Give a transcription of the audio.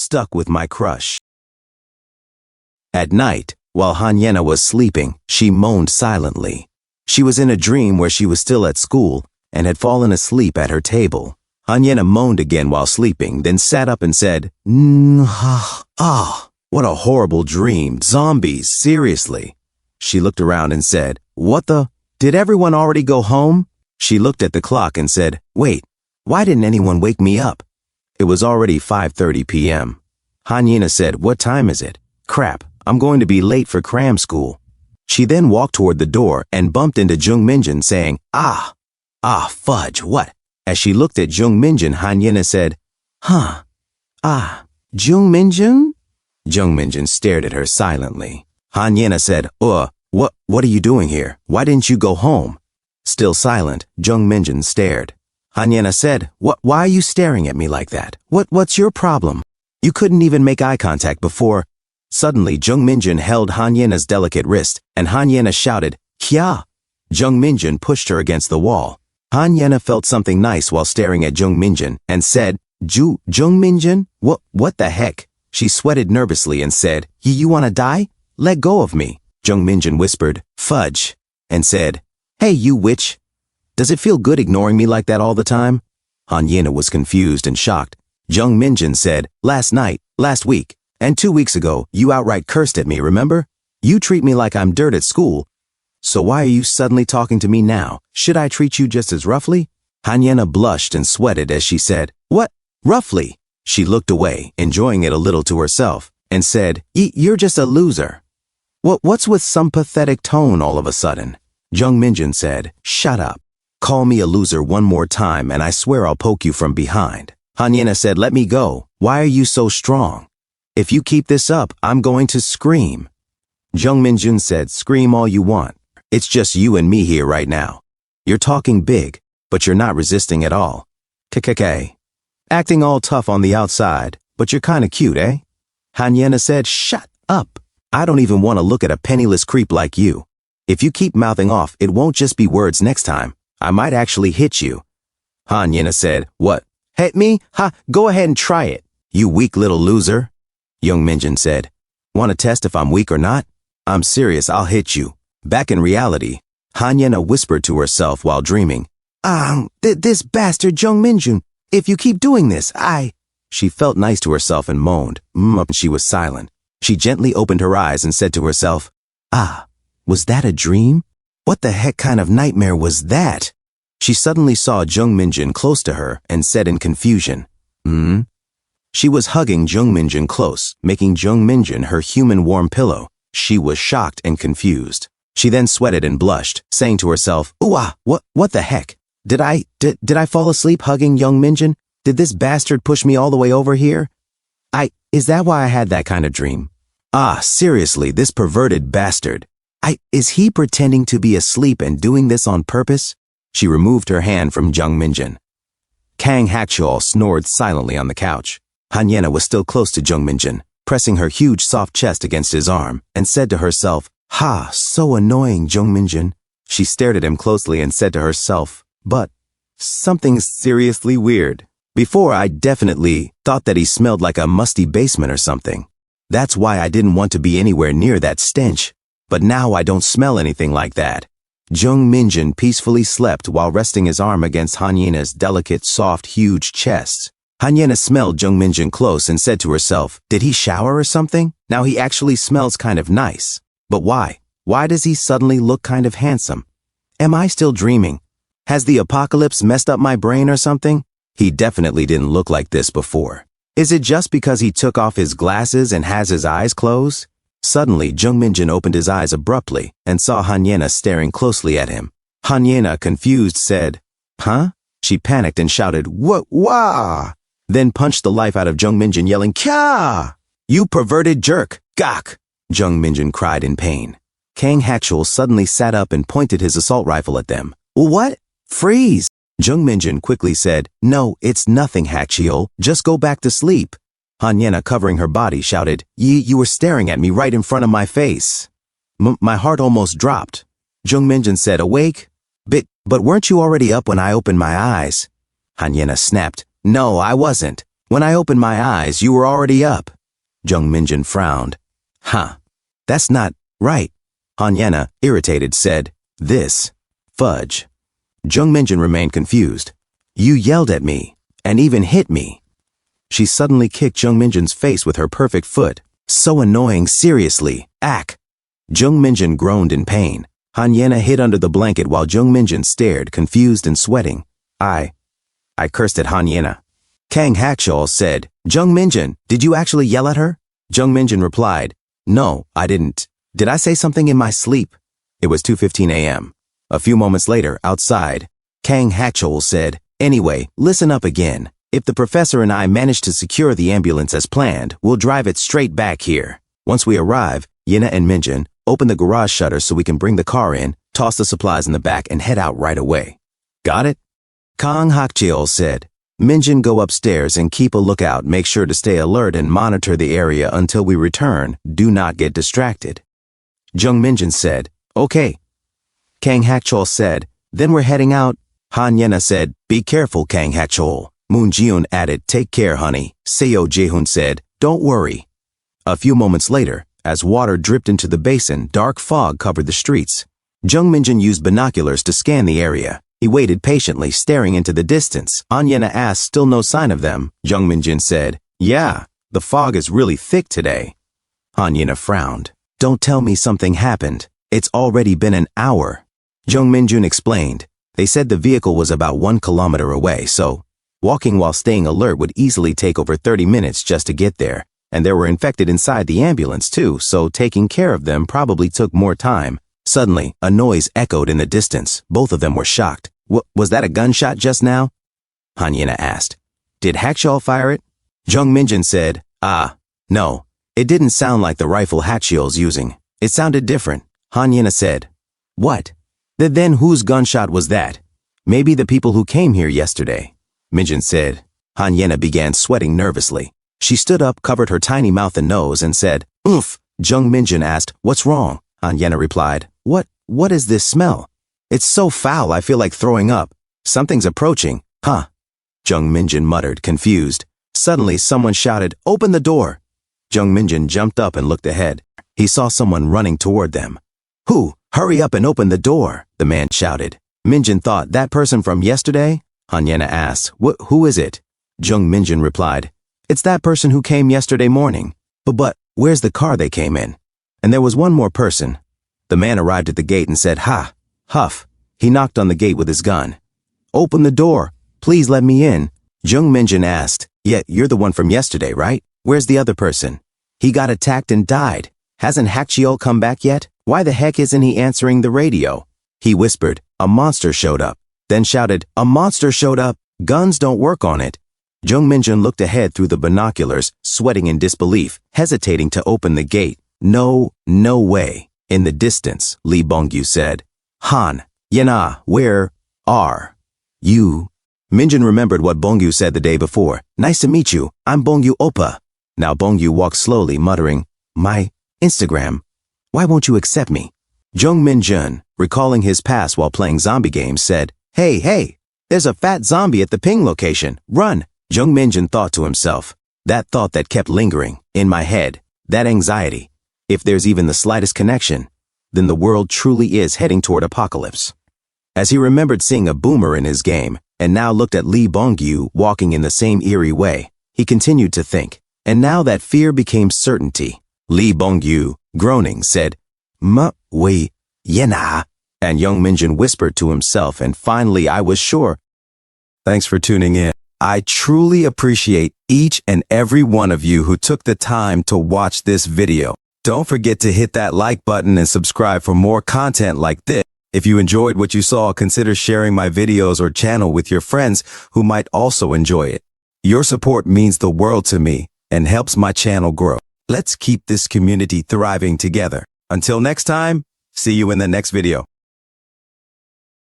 stuck with my crush. At night, while Hanyena was sleeping, she moaned silently. She was in a dream where she was still at school and had fallen asleep at her table. Hanyena moaned again while sleeping, then sat up and said, what a horrible dream. Zombies, seriously. She looked around and said, what the? Did everyone already go home? She looked at the clock and said, wait, why didn't anyone wake me up? It was already 5:30 p.m. Hanyena said, what time is it? Crap, I'm going to be late for cram school. She then walked toward the door and bumped into Jung Minjin saying, fudge, what? As she looked at Jung Minjin, Hanyena said, Jung Minjin? Jung Minjin stared at her silently. Hanyena said, what are you doing here? Why didn't you go home? Still silent, Jung Minjin stared. Hanyena said, why are you staring at me like that? What's your problem? You couldn't even make eye contact before. Suddenly, Jung Minjin held Hanyena's delicate wrist, and Hanyena shouted, Kya! Jung Minjin pushed her against the wall. Hanyena felt something nice while staring at Jung Minjin, and said, Jung Minjin? What the heck? She sweated nervously and said, You wanna die? Let go of me. Jung Minjin whispered, Fudge, and said, Hey, you witch. Does it feel good ignoring me like that all the time? Hanyena was confused and shocked. Jung Minjin said, last week, and 2 weeks ago, you outright cursed at me, remember? You treat me like I'm dirt at school. So why are you suddenly talking to me now? Should I treat you just as roughly? Hanyena blushed and sweated as she said, What? Roughly? She looked away, enjoying it a little to herself, and said, You're just a loser. What's with some pathetic tone all of a sudden? Jung Minjin said, Shut up. Call me a loser one more time and I swear I'll poke you from behind. Hanyena said, Let me go. Why are you so strong? If you keep this up, I'm going to scream. Jung Minjin said, Scream all you want. It's just you and me here right now. You're talking big, but you're not resisting at all. KKK. Acting all tough on the outside, but you're kinda cute, eh? Hanyena said, Shut up. I don't even want to look at a penniless creep like you. If you keep mouthing off, it won't just be words next time. I might actually hit you. Hanyena said, What? Hit me? Go ahead and try it. You weak little loser. Jung Minjin said, Want to test if I'm weak or not? I'm serious, I'll hit you. Back in reality, Hanyena whispered to herself while dreaming, This bastard Jung Minjin, if you keep doing this, She felt nice to herself and moaned. She was silent. She gently opened her eyes and said to herself, Was that a dream? What the heck kind of nightmare was that? She suddenly saw Jung Minjin close to her and said in confusion, She was hugging Jung Minjin close, making Jung Minjin her human warm pillow. She was shocked and confused. She then sweated and blushed, saying to herself, what the heck? Did I fall asleep hugging Jung Minjin? Did this bastard push me all the way over here? Is that why I had that kind of dream? Seriously, this perverted bastard. Is he pretending to be asleep and doing this on purpose? She removed her hand from Jung Minjin. Kang Hakchol snored silently on the couch. Hanyena was still close to Jung Minjin, pressing her huge soft chest against his arm, and said to herself, So annoying, Jung Minjin. She stared at him closely and said to herself, But something's seriously weird. Before, I definitely thought that he smelled like a musty basement or something. That's why I didn't want to be anywhere near that stench. But now I don't smell anything like that. Jung Minjin peacefully slept while resting his arm against Hanyena's delicate, soft, huge chest. Hanyena smelled Jung Minjin close and said to herself, Did he shower or something? Now he actually smells kind of nice. But why? Why does he suddenly look kind of handsome? Am I still dreaming? Has the apocalypse messed up my brain or something? He definitely didn't look like this before. Is it just because he took off his glasses and has his eyes closed? Suddenly, Jung Minjin opened his eyes abruptly and saw Hanyena staring closely at him. Hanyena, confused, said, Huh? She panicked and shouted, Wah! Then punched the life out of Jung Minjin, yelling, Kya! You perverted jerk! Gak! Jung Minjin cried in pain. Kang Hakchol suddenly sat up and pointed his assault rifle at them. What? Freeze! Jung Minjin quickly said, No, it's nothing, Hakchol. Just go back to sleep. Hanyena, covering her body, shouted, You were staring at me right in front of my face. My heart almost dropped. Jung Minjin said, Awake? But weren't you already up when I opened my eyes? Hanyena snapped, No, I wasn't. When I opened my eyes, you were already up. Jung Minjin frowned. Huh. That's not right. Hanyena, irritated, said, This. Fudge. Jung Minjin remained confused. You yelled at me, and even hit me. She suddenly kicked Jung Minjin's face with her perfect foot. So annoying, seriously. Ack. Jung Minjin groaned in pain. Hanyena hid under the blanket while Jung Minjin stared, confused and sweating. I cursed at Hanyena. Kang Hakshol said, Jung Minjin, did you actually yell at her? Jung Minjin replied, No, I didn't. Did I say something in my sleep? It was 2:15 a.m. A few moments later, outside, Kang Hakshol said, Anyway, listen up again. If the professor and I manage to secure the ambulance as planned, we'll drive it straight back here. Once we arrive, Yena and Minjin open the garage shutter so we can bring the car in, toss the supplies in the back, and head out right away. Got it? Kang Hakcheol said, Minjin, go upstairs and keep a lookout. Make sure to stay alert and monitor the area until we return. Do not get distracted. Jung Minjin said, Okay. Kang Hakchol said, Then we're heading out. Han Yena said, Be careful, Kang Hakchol. Moon Jiun added, Take care, honey. Seo Jaehoon said, Don't worry. A few moments later, as water dripped into the basin, dark fog covered the streets. Jung Minjin used binoculars to scan the area. He waited patiently, staring into the distance. Anyena asked, Still no sign of them. Jung Minjin said, Yeah, the fog is really thick today. Anyena frowned. Don't tell me something happened. It's already been an hour. Jung Minjin explained. They said the vehicle was about 1 kilometer away, so walking while staying alert would easily take over 30 minutes just to get there. And there were infected inside the ambulance too, so taking care of them probably took more time. Suddenly, a noise echoed in the distance. Both of them were shocked. Was that a gunshot just now? Hanyena asked. Did Hakshol fire it? Jung Minjin said, No. It didn't sound like the rifle Hakshul's using. It sounded different. Hanyena said, What? Then whose gunshot was that? Maybe the people who came here yesterday. Minjin said. Hanyena began sweating nervously. She stood up, covered her tiny mouth and nose, and said, Oof. Jung Minjin asked, What's wrong? Hanyena replied, What is this smell? It's so foul I feel like throwing up. Something's approaching. Huh? Jung Minjin muttered, confused. Suddenly someone shouted, Open the door. Jung Minjin jumped up and looked ahead. He saw someone running toward them. Who? Hurry up and open the door, the man shouted. Minjin thought, That person from yesterday? Hanyena asked, Who is it? Jung Minjin replied, It's that person who came yesterday morning. But where's the car they came in? And there was one more person. The man arrived at the gate and said, Ha! Huff. He knocked on the gate with his gun. Open the door. Please let me in. Jung Minjin asked, Yeah, you're the one from yesterday, right? Where's the other person? He got attacked and died. Hasn't Hakchiol come back yet? Why the heck isn't he answering the radio? He whispered, A monster showed up. Then shouted, A monster showed up. Guns don't work on it. Jung Minjin looked ahead through the binoculars, sweating in disbelief, hesitating to open the gate. No way. In the distance, Lee Bongyu said, Han, Yena, where are you? Minjin remembered what Bongyu said the day before. Nice to meet you. I'm Bongyu Oppa. Now Bongyu walked slowly, muttering, My Instagram. Why won't you accept me? Jung Minjin, recalling his past while playing zombie games, said, Hey, there's a fat zombie at the ping location. Run. Jung Minjin thought to himself, that thought that kept lingering in my head, that anxiety. If there's even the slightest connection, then the world truly is heading toward apocalypse. As he remembered seeing a boomer in his game, and now looked at Lee Bongyu walking in the same eerie way, he continued to think, and now that fear became certainty. Lee Bongyu, groaning, said, Wei, Yena, and Jung Minjin whispered to himself, and finally I was sure. Thanks for tuning in. I truly appreciate each and every one of you who took the time to watch this video. Don't forget to hit that like button and subscribe for more content like this. If you enjoyed what you saw, consider sharing my videos or channel with your friends who might also enjoy it. Your support means the world to me and helps my channel grow. Let's keep this community thriving together. Until next time, see you in the next video.